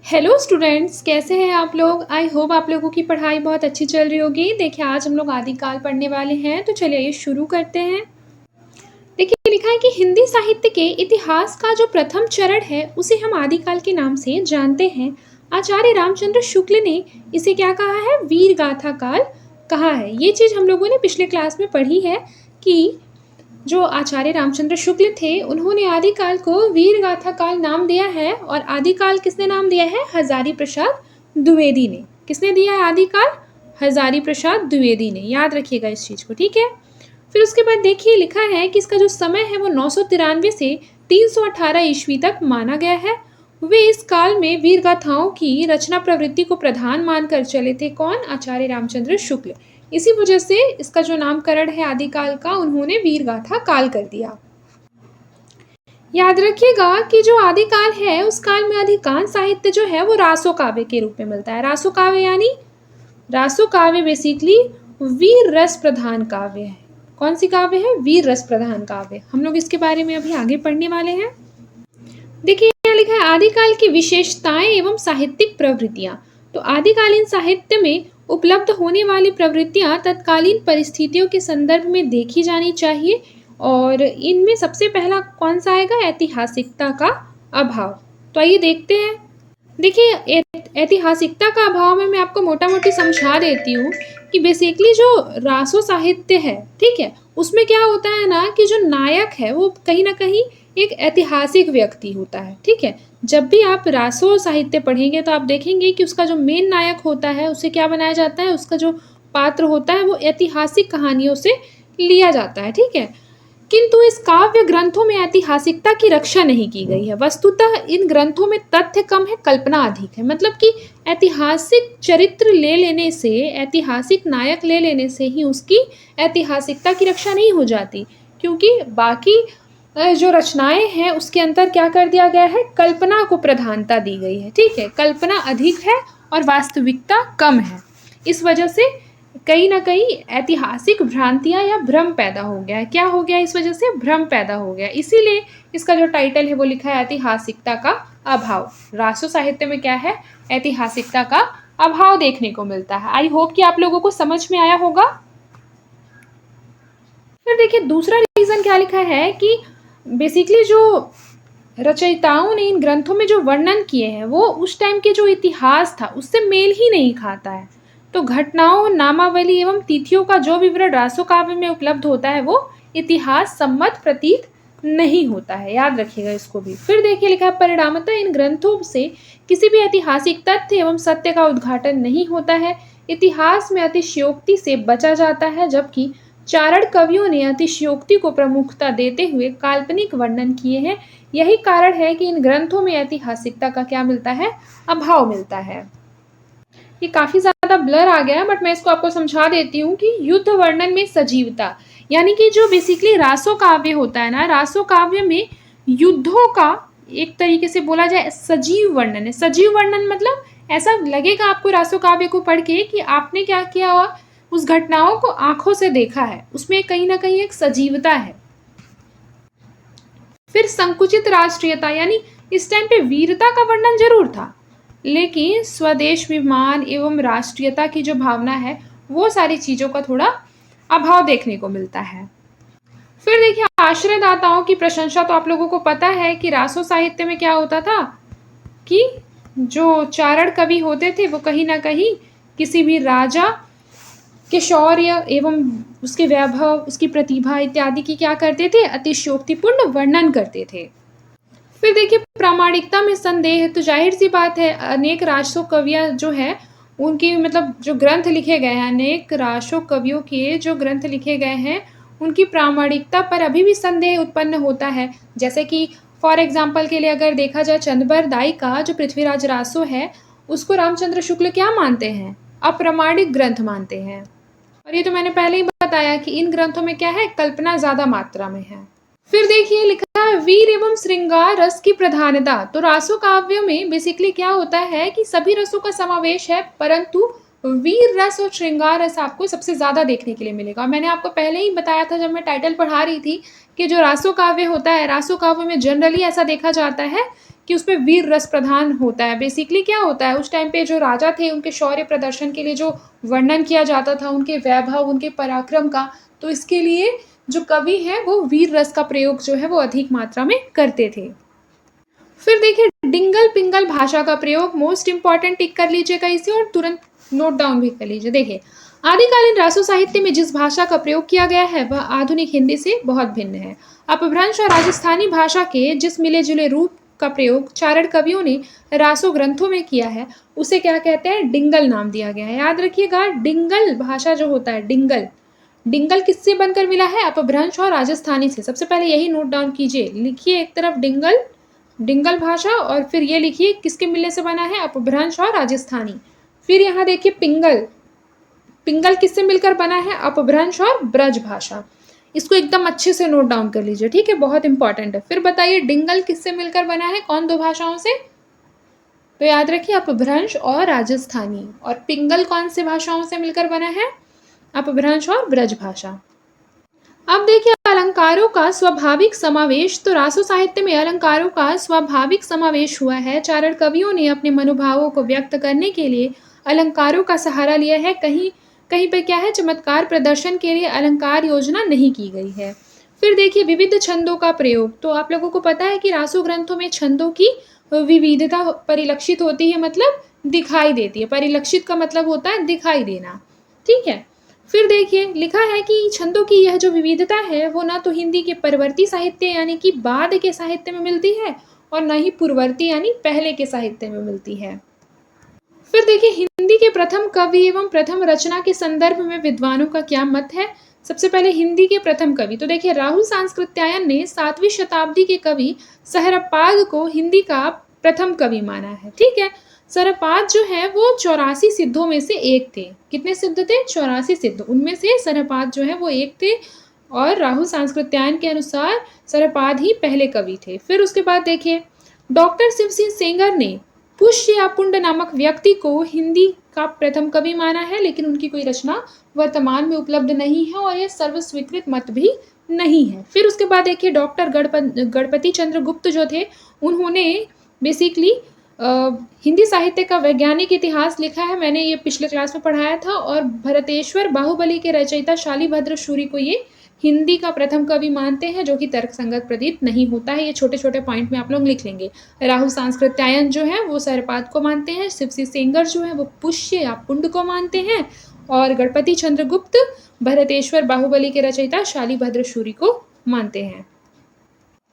Hello students, कैसे हैं आप लोग। आई होप आप लोगों की पढ़ाई बहुत अच्छी चल रही होगी। देखिए आज हम लोग आदिकाल पढ़ने वाले हैं, तो चलिए ये शुरू करते हैं। देखिए लिखा है कि हिंदी साहित्य के इतिहास का जो प्रथम चरण है उसे हम आदिकाल के नाम से जानते हैं। आचार्य रामचंद्र शुक्ल ने इसे क्या कहा है, वीर गाथा काल कहा है। ये चीज़ हम लोगों ने पिछले क्लास में पढ़ी है कि जो आचार्य रामचंद्र शुक्ल थे उन्होंने आदिकाल को वीर गाथा काल नाम दिया है। और आदिकाल किसने नाम दिया है, हजारी प्रसाद द्विवेदी ने। किसने दिया है आदिकाल, हजारी प्रसाद द्विवेदी ने। याद रखिएगा इस चीज़ को, ठीक है। फिर उसके बाद देखिए लिखा है कि इसका जो समय है वो 993 से 318 ईस्वी तक माना गया है। वे इस काल में वीर गाथाओं की रचना प्रवृत्ति को प्रधान मानकर चले थे। कौन, आचार्य रामचंद्र शुक्ल। इसी वजह से इसका जो नामकरण है आदिकाल का, उन्होंने वीर गाथा काल कर दिया। याद रखिएगा कि जो आदिकाल है उस काल में अधिकांश साहित्य जो है वो रासो काव्य के रूप में मिलता है। रासो काव्य यानी रासो काव्य बेसिकली वीर रस प्रधान काव्य है। कौन सी काव्य है, वीर रस प्रधान काव्य। हम लोग इसके बारे में अभी आगे पढ़ने वाले हैं। देखिए यहाँ लिखा है आदिकाल की विशेषताएं एवं साहित्यिक प्रवृत्तियां। तो आदिकालीन साहित्य में उपलब्ध होने वाली प्रवृत्तियां तत्कालीन परिस्थितियों के संदर्भ में देखी जानी चाहिए। और इनमें सबसे पहला कौन सा आएगा, ऐतिहासिकता का अभाव। तो आइए देखते हैं। देखिए ऐतिहासिकता का अभाव में मैं आपको मोटा मोटी समझा देती हूँ कि बेसिकली जो रासो साहित्य है, ठीक है, उसमें क्या होता है ना कि जो नायक है वो कहीं ना कहीं एक ऐतिहासिक व्यक्ति होता है, ठीक है। जब भी आप रासो साहित्य पढ़ेंगे तो आप देखेंगे कि उसका जो मेन नायक होता है उसे क्या बनाया जाता है, उसका जो पात्र होता है वो ऐतिहासिक कहानियों से लिया जाता है, ठीक है। किंतु इस काव्य ग्रंथों में ऐतिहासिकता की रक्षा नहीं की गई है। वस्तुतः इन ग्रंथों में तथ्य कम है, कल्पना अधिक है। मतलब कि ऐतिहासिक चरित्र ले लेने से, ऐतिहासिक नायक ले लेने से ही उसकी ऐतिहासिकता की रक्षा नहीं हो जाती, क्योंकि बाकी जो रचनाएं हैं उसके अंदर क्या कर दिया गया है, कल्पना को प्रधानता दी गई है, ठीक है। कल्पना अधिक है और वास्तविकता कम है। इस वजह से कहीं ना कहीं ऐतिहासिक भ्रांतियां या भ्रम पैदा हो गया है। क्या हो गया, इस वजह से भ्रम पैदा हो गया। इसीलिए इसका जो टाइटल है वो लिखा है ऐतिहासिकता का अभाव। रासो साहित्य में क्या है, ऐतिहासिकता का अभाव देखने को मिलता है। आई होप कि आप लोगों को समझ में आया होगा। फिर देखिए दूसरा रीजन क्या लिखा है कि बेसिकली जो रचयिताओं ने इन ग्रंथों में जो वर्णन किए हैं वो उस टाइम के जो इतिहास था उससे मेल ही नहीं खाता है। तो घटनाओं, नामावली एवं तिथियों का जो विवरण रासो काव्य में उपलब्ध होता है वो इतिहास सम्मत प्रतीत नहीं होता है। याद रखिएगा इसको भी। फिर देखिए लिखा है परिणामतः इन ग्रंथों से किसी भी ऐतिहासिक तथ्य एवं सत्य का उद्घाटन नहीं होता है। इतिहास में अतिशयोक्ति से बचा जाता है, जबकि चारण कवियों ने अतिशयोक्ति को प्रमुखता देते हुए काल्पनिक वर्णन किए हैं। यही कारण है कि इन ग्रंथों में ऐतिहासिकता का क्या मिलता है, अभाव मिलता है। ये काफी ज्यादा ब्लर आ गया है बट मैं इसको आपको समझा देती हूँ कि युद्ध वर्णन में सजीवता, यानी कि जो बेसिकली रासो काव्य होता है ना, रासो काव्य में युद्धों का एक तरीके से बोला जाए सजीव वर्णन है। सजीव वर्णन मतलब ऐसा लगेगा आपको रासो काव्य को पढ़ के कि आपने क्या किया हुआ, उस घटनाओं को आंखों से देखा है, उसमें कहीं ना कहीं एक सजीवता है। फिर संकुचित राष्ट्रीयता, यानी इस टाइम पे वीरता का वर्णन जरूर था लेकिन स्वदेश विमान एवं राष्ट्रीयता की जो भावना है वो सारी चीजों का थोड़ा अभाव देखने को मिलता है। फिर देखिए आश्रयदाताओं की प्रशंसा। तो आप लोगों को पता है कि रासो साहित्य में क्या होता था कि जो चारण कवि होते थे वो कहीं ना कहीं किसी भी राजा के शौर्य एवं उसके वैभव, उसकी प्रतिभा इत्यादि की क्या करते थे, अतिशयोक्तिपूर्ण वर्णन करते थे। फिर देखिए प्रामाणिकता में संदेह, तो जाहिर सी बात है अनेक रासो कवियाँ जो है उनकी मतलब जो ग्रंथ लिखे गए हैं, अनेक रासो कवियों के जो ग्रंथ लिखे गए हैं उनकी प्रामाणिकता पर अभी भी संदेह उत्पन्न होता है। जैसे कि फॉर एग्जाम्पल के लिए अगर देखा जाए चंदबर दाई का जो पृथ्वीराज रासो है उसको रामचंद्र शुक्ल क्या मानते हैं, अप्रामाणिक ग्रंथ मानते हैं। और ये तो मैंने पहले ही बताया कि इन ग्रंथों में क्या है, कल्पना ज्यादा मात्रा में है। फिर देखिए लिखा है वीर एवं श्रृंगार रस की प्रधानता। तो रासो काव्य में बेसिकली क्या होता है कि सभी रसों का समावेश है परंतु वीर रस और श्रृंगार रस आपको सबसे ज्यादा देखने के लिए मिलेगा। मैंने आपको पहले ही बताया था जब मैं टाइटल पढ़ा रही थी कि जो रासो काव्य होता है, रासो काव्य में जनरली ऐसा देखा जाता है कि उसमें वीर रस प्रधान होता है। बेसिकली क्या होता है, उस टाइम पे जो राजा थे उनके शौर्य प्रदर्शन के लिए जो वर्णन किया जाता था उनके वैभव, उनके पराक्रम का, तो इसके लिए जो कवि हैं वो वीर रस का प्रयोग जो है वो अधिक मात्रा में करते थे। फिर देखिए डिंगल पिंगल भाषा का प्रयोग, मोस्ट इंपॉर्टेंट, टिक कर लीजिएगा इसे और तुरंत नोट डाउन भी कर लीजिए। देखिए आदिकालीन रासो साहित्य में जिस भाषा का प्रयोग किया गया है वह आधुनिक हिंदी से बहुत भिन्न है। अपभ्रंश और राजस्थानी भाषा के जिस मिले जुले रूप का प्रयोग चारण कवियों ने रासो ग्रंथों में किया है उसे क्या कहते हैं, डिंगल नाम दिया गया है। याद रखिएगा डिंगल भाषा जो होता है, डिंगल, डिंगल किससे बनकर मिला है, अपभ्रंश और राजस्थानी से। सबसे पहले यही नोट डाउन कीजिए, लिखिए एक तरफ डिंगल, डिंगल भाषा, और फिर ये लिखिए किसके मिलने से बना है, अपभ्रंश और राजस्थानी। फिर यहाँ देखिए पिंगल, पिंगल किससे मिलकर बना है, अपभ्रंश और ब्रज भाषा। इसको एकदम अच्छे से नोट डाउन कर लीजिए, ठीक है, बहुत इंपॉर्टेंट है। फिर बताइए डिंगल किससे मिलकर बना है, कौन दो भाषाओं से, तो याद रखिए अपभ्रंश और राजस्थानी। और पिंगल कौन से भाषाओं से मिलकर बना है, अपभ्रंश और ब्रज भाषा। अब देखिए अलंकारों का स्वाभाविक समावेश, तो रासो साहित्य में अलंकारों का स्वाभाविक समावेश हुआ है। चारण कवियों ने अपने मनोभावों को व्यक्त करने के लिए अलंकारों का सहारा लिया है। कहीं कहीं पे क्या है, चमत्कार प्रदर्शन के लिए अलंकार योजना नहीं की गई है। फिर देखिए विविध छंदों का प्रयोग, तो आप लोगों को पता है कि रासो ग्रंथों में छंदों की विविधता परिलक्षित होती है, मतलब दिखाई देती है। परिलक्षित का मतलब होता है दिखाई देना, ठीक है। फिर देखिए लिखा है कि छंदों की यह जो विविधता है वो ना तो हिंदी के परवर्ती साहित्य यानी कि बाद के साहित्य में मिलती है और न ही पूर्ववर्ती यानी पहले के साहित्य में मिलती है। फिर देखिए हिंदी के प्रथम कवि एवं प्रथम रचना के संदर्भ में विद्वानों का क्या मत है। सबसे पहले हिंदी के प्रथम कवि, तो देखिए राहुल सांस्कृत्यायन ने 7वीं शताब्दी के कवि सहरपाद को हिंदी का प्रथम कवि माना है, ठीक है। सरपाद जो है वो 84 सिद्धों में से एक थे। कितने सिद्ध थे, 84 सिद्ध, उनमें से सरपाद जो है वो एक थे और राहुल सांस्कृत्यायन के अनुसार सरपाद ही पहले कवि थे। फिर उसके बाद देखिए डॉक्टर शिव सिंह सेंगर ने पुष्य या पुंड नामक व्यक्ति को हिंदी का प्रथम कवि माना है, लेकिन उनकी कोई रचना वर्तमान में उपलब्ध नहीं है और यह सर्वस्वीकृत मत भी नहीं है। फिर उसके बाद देखिए डॉक्टर गणपति चंद्र गुप्त जो थे उन्होंने बेसिकली हिंदी साहित्य का वैज्ञानिक इतिहास लिखा है, मैंने ये पिछले क्लास में पढ़ाया था। और भरतेश्वर बाहुबली के रचयिता शालिभद्र शूरी को ये हिंदी का प्रथम कवि मानते हैं, जो कि तर्कसंगत प्रतीत नहीं होता है। ये छोटे छोटे पॉइंट में आप लोग लिख लेंगे। राहुल सांस्कृत्यायन जो है वो सरपाद को मानते हैं, शिव सिंह सेंगर जो है वो पुष्य या पुंड को मानते हैं, और गणपति चंद्रगुप्त भरतेश्वर बाहुबली के रचयिता शालिभद्र शूरी को मानते हैं।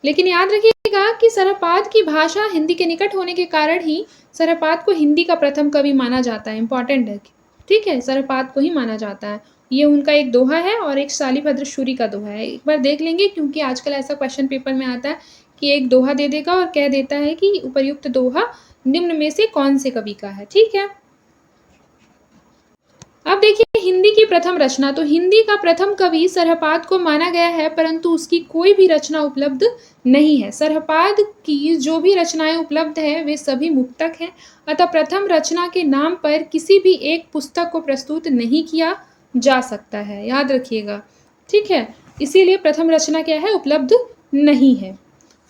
लेकिन याद रखिएगा कि सरपाद की भाषा हिंदी के निकट होने के कारण ही सरपाद को हिंदी का प्रथम कवि माना जाता है। इंपॉर्टेंट है, ठीक है, सरपाद को ही माना जाता है। ये उनका एक दोहा है और एक शालिभद्र शूरी का दोहा है। एक बार देख लेंगे क्योंकि आजकल ऐसा क्वेश्चन पेपर में आता है कि एक दोहा दे देगा और कह देता है कि उपर्युक्त दोहा निम्न में से कौन से कवि का है, ठीक है। अब देखिए हिंदी की प्रथम रचना, तो हिंदी का प्रथम कवि सरहपाद को माना गया है, परंतु उसकी कोई भी रचना उपलब्ध नहीं है। सरहपाद की जो भी रचनाएं उपलब्ध है वे सभी मुक्तक हैं, अतः प्रथम रचना के नाम पर किसी भी एक पुस्तक को प्रस्तुत नहीं किया जा सकता है, याद रखिएगा, ठीक है। इसीलिए प्रथम रचना क्या है, उपलब्ध नहीं है।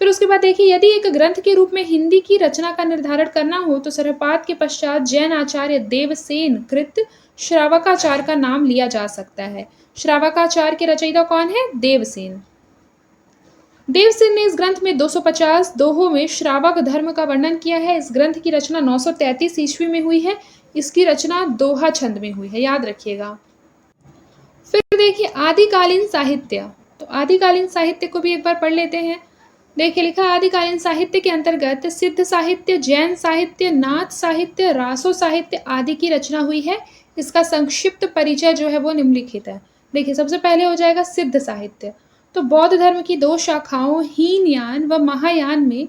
फिर उसके बाद देखिए यदि एक ग्रंथ के रूप में हिंदी की रचना का निर्धारण करना हो तो सरहपाद के पश्चात जैन आचार्य देवसेन कृत श्रावकाचार्य का नाम लिया जा सकता है। श्रावकाचार्य के रचयिता कौन है, देवसेन। देवसेन ने इस ग्रंथ में 250 दोहों में श्रावक धर्म का वर्णन किया है। इस ग्रंथ की रचना 933 ईस्वी में हुई है। इसकी रचना दोहा छंद में हुई है, याद रखिएगा। फिर देखिए आदिकालीन साहित्य, तो आदिकालीन साहित्य को भी एक बार पढ़ लेते हैं। देखिए लिखा आदिकालीन साहित्य के अंतर्गत सिद्ध साहित्य, जैन साहित्य, नाथ साहित्य, रासो साहित्य आदि की रचना हुई है। इसका संक्षिप्त परिचय जो है वो निम्नलिखित है। देखिए सबसे पहले हो जाएगा सिद्ध साहित्य, तो बौद्ध धर्म की 2 शाखाओं हीनयान व महायान में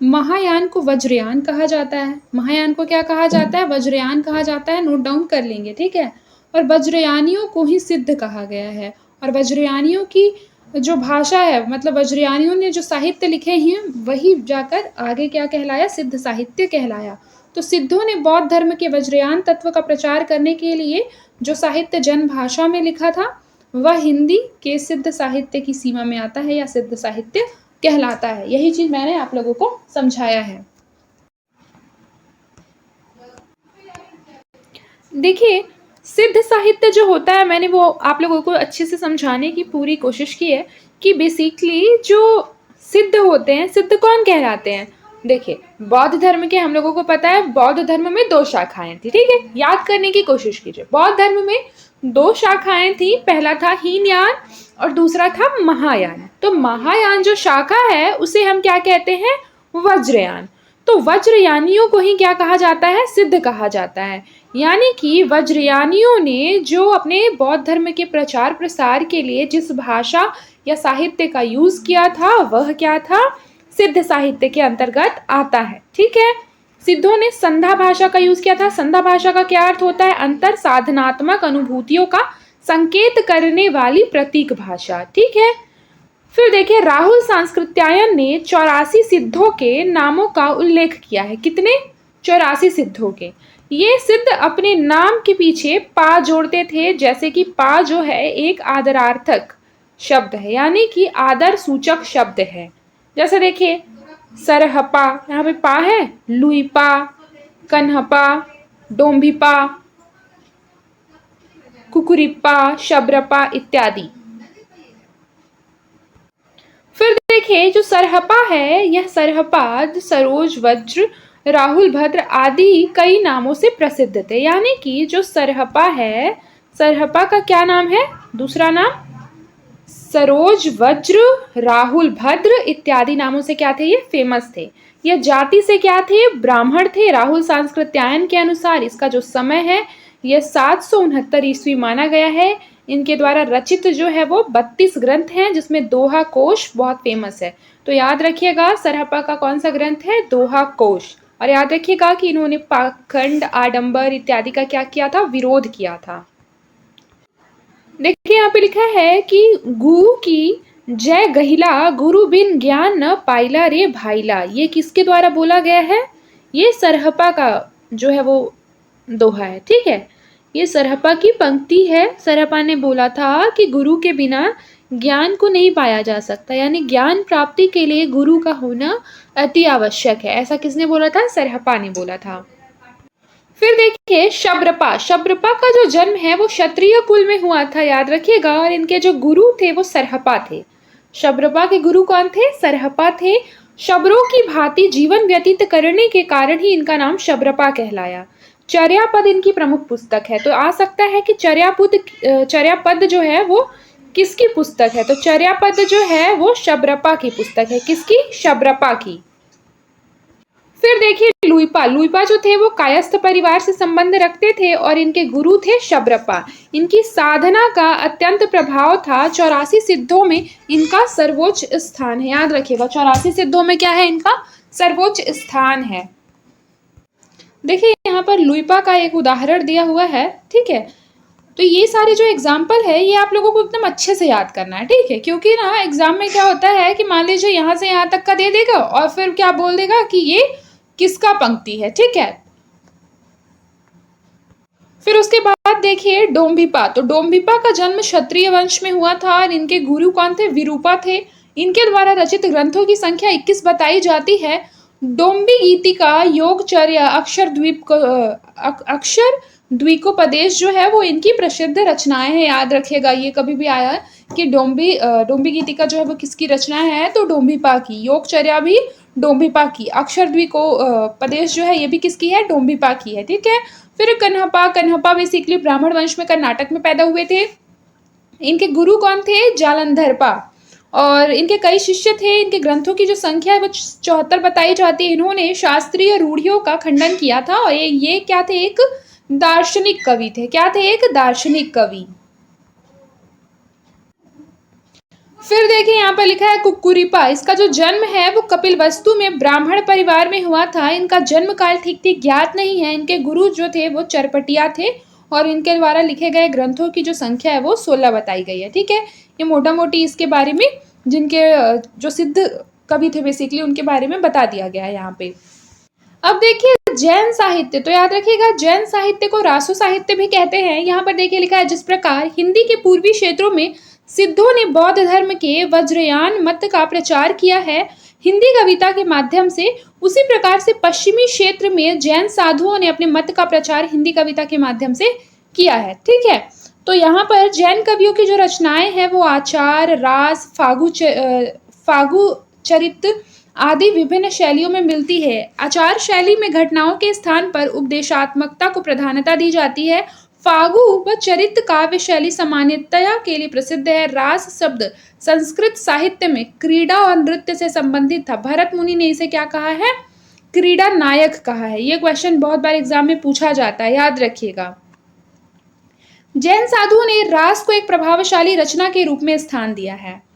महायान को वज्रयान कहा जाता है। महायान को क्या कहा जाता है, वज्रयान कहा जाता है, नोट डाउन कर लेंगे, ठीक है। और वज्रयानियों को ही सिद्ध कहा गया है। और वज्रयानियों की जो भाषा है, मतलब वज्रयानियों ने जो साहित्य लिखे हैं वही जाकर आगे क्या कहलाया, सिद्ध साहित्य कहलाया। तो सिद्धों ने बौद्ध धर्म के वज्रयान तत्व का प्रचार करने के लिए जो साहित्य जन भाषा में लिखा था वह हिंदी के सिद्ध साहित्य की सीमा में आता है या सिद्ध साहित्य कहलाता है। यही चीज मैंने आप लोगों को समझाया है। देखिए, सिद्ध साहित्य जो होता है, मैंने वो आप लोगों को अच्छे से समझाने की पूरी कोशिश की है कि बेसिकली जो सिद्ध होते हैं, सिद्ध कौन कहलाते हैं। देखिए, बौद्ध धर्म के हम लोगों को पता है, बौद्ध धर्म में 2 शाखाएं थी, ठीक है। याद करने की कोशिश कीजिए। बौद्ध धर्म में 2 शाखाएं थी, पहला था हीनयान और दूसरा था महायान। तो महायान जो शाखा है उसे हम क्या कहते हैं, वज्रयान। तो वज्रयानियों को ही क्या कहा जाता है, सिद्ध कहा जाता है। यानी कि वज्रयानियों ने जो अपने बौद्ध धर्म के प्रचार प्रसार के लिए जिस भाषा या साहित्य का यूज किया था, वह क्या था, सिद्ध साहित्य के अंतर्गत आता है, ठीक है। सिद्धों ने संधा भाषा का यूज किया था। संधा भाषा का क्या अर्थ होता है, अंतर साधनात्मक अनुभूतियों का संकेत करने वाली प्रतीक भाषा, ठीक है। फिर देखिए, राहुल सांस्कृत्यायन ने 84 सिद्धों के नामों का उल्लेख किया है। कितने, 84 सिद्धों के। ये सिद्ध अपने नाम के पीछे पा जोड़ते थे, जैसे कि पा जो है एक आदरार्थक शब्द है, यानी कि आदर सूचक शब्द है। जैसे देखिए, सरहपा, यहाँ पे पा है, लुईपा, कन्हपा, डोम्भिपा, कुकुरिप्पा, शबरपा इत्यादि। फिर देखिए, जो सरहपा है, यह सरहपाद, सरोज, वज्र, राहुल भद्र आदि कई नामों से प्रसिद्ध थे। यानी कि जो सरहपा है, सरहपा का क्या नाम है, दूसरा नाम सरोज, वज्र, राहुल भद्र इत्यादि नामों से क्या थे, ये फेमस थे। ये जाति से क्या थे, ब्राह्मण थे। राहुल सांस्कृत्यायन के अनुसार इसका जो समय है, यह 769 ईस्वी माना गया है। इनके द्वारा रचित जो है वो 32 ग्रंथ हैं, जिसमें दोहा कोश बहुत फेमस है। तो याद रखिएगा, सरहपा का कौन सा ग्रंथ है, दोहा कोश। और याद रखिएगा कि इन्होंने पाखंड, आडंबर इत्यादि का क्या किया था, विरोध किया था। देखिए, यहाँ पे लिखा है कि गुरु की जय गहिला, गुरु बिन ज्ञान न पाइला रे भाईला। ये किसके द्वारा बोला गया है, ये सरहपा का जो है वो दोहा है, ठीक है। ये सरहपा की पंक्ति है। सरहपा ने बोला था कि गुरु के बिना ज्ञान को नहीं पाया जा सकता, यानी ज्ञान प्राप्ति के लिए गुरु का होना अति आवश्यक है। ऐसा किसने बोला था, सरहपा ने बोला था। फिर देखिए, शबरपा। शबरपा का जो जन्म है वो क्षत्रिय कुल में हुआ था, याद रखिएगा। और इनके जो गुरु थे वो सरहपा थे। शबरपा के गुरु कौन थे, सरहपा थे। शबरों की भांति जीवन व्यतीत करने के कारण ही इनका नाम शबरपा कहलाया। चर्यापद इनकी प्रमुख पुस्तक है। तो आ सकता है कि चर्यापद जो है वो किसकी पुस्तक है, तो चर्यापद जो है वो शबरपा की पुस्तक है। किसकी, शबरपा की। फिर देखिए, लुईपा। लुईपा जो थे वो कायस्थ परिवार से संबंध रखते थे और इनके गुरु थे शबरपा। इनकी साधना का अत्यंत प्रभाव था। 84 सिद्धों में इनका सर्वोच्च स्थान है। याद रखिएगा, 84 सिद्धों में क्या है, इनका सर्वोच्च स्थान है। देखिए, यहाँ पर लुईपा का एक उदाहरण दिया हुआ है, ठीक है। तो ये सारे जो एग्जाम्पल है, ये आप लोगों को एकदम अच्छे से याद करना है, ठीक है। क्योंकि ना एग्जाम में क्या होता है कि मान लीजिए यहाँ से यहाँ तक का दे देगा और फिर क्या बोल देगा कि ये किसका पंक्ति है, ठीक है। फिर उसके बाद देखिए, डोम्भिपा। तो डोम्भिपा का जन्म क्षत्रिय वंश में हुआ था और इनके गुरु कौन थे, विरूपा थे। इनके द्वारा रचित ग्रंथों की संख्या 21 बताई जाती है। डोम्बी गीतिका, योगचर्या, अक्षर द्विकोपदेश जो है वो इनकी प्रसिद्ध रचनाएं हैं। याद रखिएगा, ये कभी भी आया है कि डोम्बी गीतिका जो है वो किसकी रचना है, तो डोम्भिपा की। योगचर्या भी डोम्भिपा की। अक्षर द्विकोपदेश जो है ये भी किसकी है, डोम्भिपा की है, ठीक है। फिर कन्हपा। कन्हपा बेसिकली ब्राह्मण वंश में कर्नाटक में पैदा हुए थे। इनके गुरु कौन थे, जालंधरपा। और इनके कई शिष्य थे। इनके ग्रंथों की जो संख्या है वो 74 बताई जाती है। इन्होंने शास्त्रीय रूढ़ियों का खंडन किया था और ये क्या थे, एक दार्शनिक कवि थे। क्या थे, एक दार्शनिक कवि। फिर देखिए, यहाँ पर लिखा है कुक्कुरिपा। इसका जो जन्म है वो कपिलवस्तु में ब्राह्मण परिवार में हुआ था। इनका जन्म काल ठीक ठीक ज्ञात नहीं है। इनके गुरु जो थे वो चरपटिया थे और इनके द्वारा लिखे गए ग्रंथों की जो संख्या है वो 16 बताई गई है, ठीक है। ये मोटा मोटी इसके बारे में, जिनके जो सिद्ध कवि थे बेसिकली, उनके बारे में बता दिया गया है यहाँ पे। अब देखिए, जैन साहित्य। तो याद रखिएगा, जैन साहित्य को रासो साहित्य भी कहते हैं। यहाँ पर देखिए लिखा है, जिस प्रकार हिंदी के पूर्वी क्षेत्रों में सिद्धों ने बौद्ध धर्म के वज्रयान मत का प्रचार किया है हिंदी कविता के माध्यम से, उसी प्रकार से पश्चिमी क्षेत्र में जैन साधुओं ने अपने मत का प्रचार हिंदी कविता के माध्यम से किया है। ठीक है, तो यहाँ पर जैन कवियों की जो रचनाएं हैं वो आचार, रास, फागु चरित्र आदि विभिन्न शैलियों में मिलती है। आचार शैली में घटनाओं के स्थान पर उपदेशात्मकता को प्रधानता दी जाती है। फागु व चरित्र काव्य शैली सामान्यतया के लिए प्रसिद्ध है। रास शब्द संस्कृत साहित्य में क्रीड़ा और नृत्य से संबंधित था। भरत मुनि ने इसे क्या कहा है? क्रीड़ा नायक कहा है। ये क्वेश्चन बहुत बार एग्जाम में पूछा जाता है, याद रखिएगा। जैन साधुओं ने रास को एक प्रभावशाली रचना के रूप में स्थान दिया है।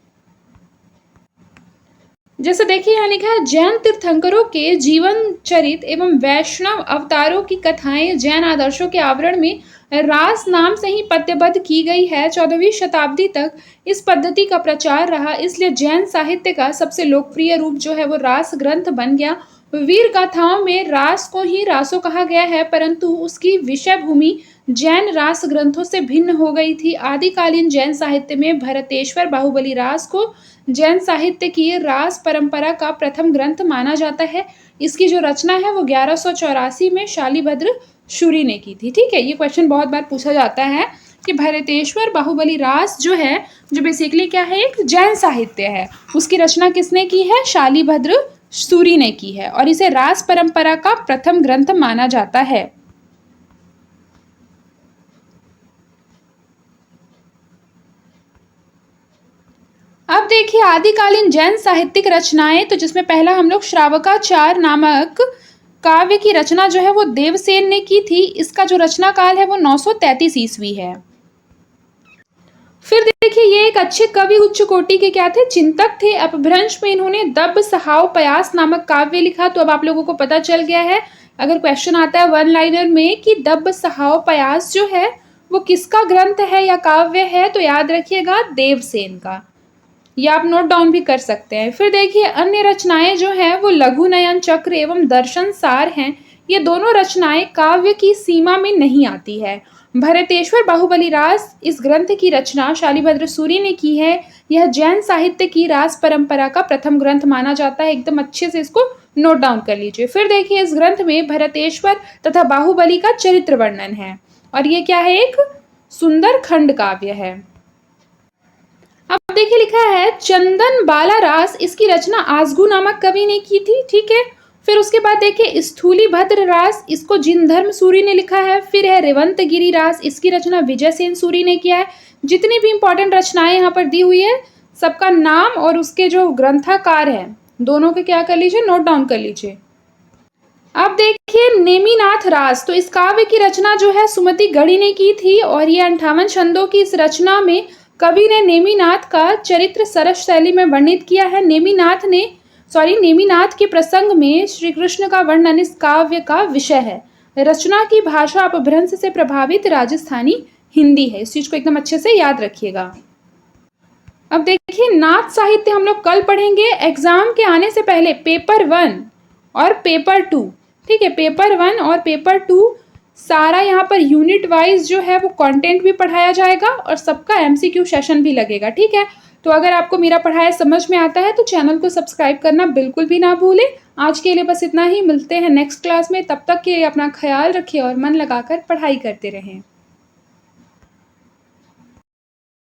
जैसे देखिए यहाँ लिखा है, जैन तीर्थंकरों के जीवन चरित एवं वैष्णव अवतारों की कथाएं जैन आदर्शों के आवरण में रास नाम से ही पद्यबद्ध की गई है। 14वीं शताब्दी तक इस पद्धति का प्रचार रहा, इसलिए जैन साहित्य का सबसे लोकप्रिय रूप जो है वो रास ग्रंथ बन गया। वीर गाथाओं में रास को ही रासो कहा गया है, परंतु उसकी विषय भूमि जैन रास ग्रंथों से भिन्न हो गई थी। आदिकालीन जैन साहित्य में भरतेश्वर बाहुबली रास को जैन साहित्य की रास परंपरा का प्रथम ग्रंथ माना जाता है। इसकी जो रचना है वो 1184 में शालिभद्र शूरी ने की थी। ठीक है, ये क्वेश्चन बहुत बार पूछा जाता है कि भरतेश्वर बाहुबली रास जो है, जो बेसिकली क्या है, एक जैन साहित्य है, उसकी रचना किसने की है? शालिभद्र शूरी ने की है और इसे रास परंपरा का प्रथम ग्रंथ माना जाता है। अब देखिए आदिकालीन जैन साहित्यिक रचनाएं, तो जिसमें पहला हम लोग श्रावकाचार नामक काव्य की रचना जो है वो देवसेन ने की थी। इसका जो रचना काल है वो 933 ईस्वी है। फिर देखिए ये एक अच्छे कवि उच्च कोटि के क्या थे? चिंतक थे। अपभ्रंश में इन्होंने दब्ब सहाव पयास नामक काव्य लिखा। तो अब आप लोगों को पता चल गया है, अगर क्वेश्चन आता है वन लाइनर में कि दब्ब सहाव पयास जो है वो किसका ग्रंथ है या काव्य है, तो याद रखिएगा देवसेन का। या आप नोट डाउन भी कर सकते हैं। फिर देखिए अन्य रचनाएं जो हैं वो लघु नयन चक्र एवं दर्शन सार हैं। ये दोनों रचनाएं काव्य की सीमा में नहीं आती है। भरतेश्वर बाहुबली रास इस ग्रंथ की रचना शालिभद्र शूरी ने की है। यह जैन साहित्य की रास परंपरा का प्रथम ग्रंथ माना जाता है। एकदम अच्छे से इसको नोट डाउन कर लीजिए। फिर देखिए इस ग्रंथ में भरतेश्वर तथा बाहुबली का चरित्र वर्णन है और ये क्या है? एक सुंदर खंड काव्य है। अब देखिए लिखा है चंदन बाला रास, इसकी रचना आजगू नामक कवि ने की थी। ठीक है, फिर उसके बाद देखिए स्थूली भद्र रास, इसको जिनधर्म सूरी ने लिखा है। फिर है रेवंत गिरी रास, इसकी रचना विजयसेन सूरी ने किया है। जितनी भी इंपॉर्टेंट रचनाएं यहाँ पर दी हुई है सबका नाम और उसके जो ग्रंथकार है दोनों के क्या कर लीजिए? नोट डाउन कर लीजिए। अब देखिए नेमिनाथ रास, तो इस काव्य की रचना जो है सुमति गढ़ी ने की थी और ये 58 छंदों की इस रचना में कवि ने नेमिनाथ का चरित्र सरस शैली में वर्णित किया है। नेमिनाथ के प्रसंग में श्री कृष्ण का वर्णन इस काव्य का विषय है। रचना की भाषा अपभ्रंश से प्रभावित राजस्थानी हिंदी है। इस चीज को एकदम अच्छे से याद रखिएगा। अब देखिए नाथ साहित्य हम लोग कल पढ़ेंगे। एग्जाम के आने से पहले पेपर 1 और पेपर 2, ठीक है, पेपर 1 और पेपर 2 सारा यहाँ पर यूनिट वाइज जो है वो कंटेंट भी पढ़ाया जाएगा और सबका एमसीक्यू सेशन भी लगेगा। ठीक है, तो अगर आपको मेरा पढ़ाया समझ में आता है तो चैनल को सब्सक्राइब करना बिल्कुल भी ना भूलें। आज के लिए बस इतना ही, मिलते हैं नेक्स्ट क्लास में। तब तक के लिए अपना ख्याल रखिए और मन लगाकर पढ़ाई करते रहें।